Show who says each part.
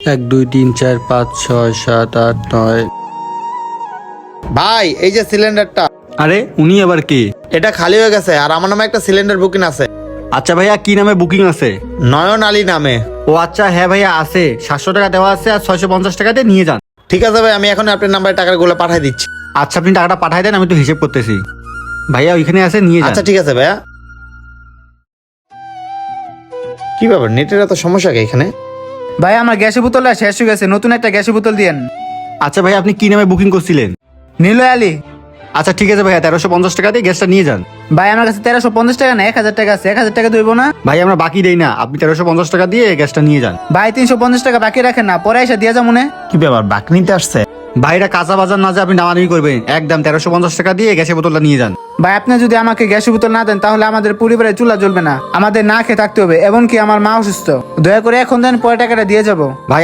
Speaker 1: 1 2 3 4 5 6 7 8 9।
Speaker 2: ভাই এই যে সিলিন্ডারটা,
Speaker 1: আরে উনি আবার কি?
Speaker 2: এটা খালি হয়ে গেছে আর আমার নামে একটা সিলিন্ডার বুকিং আছে,
Speaker 1: আচ্ছা ভাইয়া, কি নামে বুকিং আছে?
Speaker 2: নয়ন আলী নামে।
Speaker 1: ও আচ্ছা, হ্যাঁ ভাইয়া আছে, 700 টাকা দেওয়া আছে আর 650 টাকা দিয়ে নিয়ে যান।
Speaker 2: ঠিক আছে ভাই, আমি এখন আপনার নাম্বারে টাকাগুলো পাঠিয়ে দিচ্ছি।
Speaker 1: আচ্ছা, আপনি টাকাটা পাঠাই দেন, আমি তো হিসেব করতেছি। ভাইয়া ওইখানে আছে, নিয়ে যান।
Speaker 2: আচ্ছা ঠিক আছে ভাইয়া। কি ব্যাপার, নেটের এত সমস্যা কি এখানে?
Speaker 3: ভাই আমার গ্যাসের বোতলটা শেষ হয়ে গেছে, নতুন একটা গ্যাসের বোতল দিয়েন।
Speaker 1: আচ্ছা ভাইয়া, আপনি কি নামে বুকিং করছিলেন?
Speaker 3: নিলয় আলী।
Speaker 1: আচ্ছা ঠিক আছে ভাইয়া, 1350 টাকা দিয়ে গ্যাসটা নিয়ে যান।
Speaker 3: ভাই আমার কাছে 1350 টাকা না, 1000 টাকা আছে, 1000 টাকা দেবো না।
Speaker 1: ভাই আমরা বাকি দেই না, আপনি 1350 টাকা দিয়ে গ্যাসটা নিয়ে যান।
Speaker 3: ভাই 350 টাকা বাকি রাখেন না, পরে এসে দিয়ে যাবো না।
Speaker 2: কি ব্যাপার, বাকি নিতে আসছে?
Speaker 1: ভাইরা কাঁচা বাজার না যে আপনি নামানামি করবেন, একদম 1350 টাকা দিয়ে গ্যাসের বোতলটা নিয়ে যান।
Speaker 3: ভাই আপনি যদি আমাকে গ্যাসের বোতল না দেন তাহলে আমাদের পরিবারে চুলা জ্বলবে না, আমাদের না খেয়ে থাকতে হবে, এমনকি আমার মা অসুস্থ। দয়া করে এখন দেন, পরে টাকাটা দিয়ে যাবো।
Speaker 1: ভাই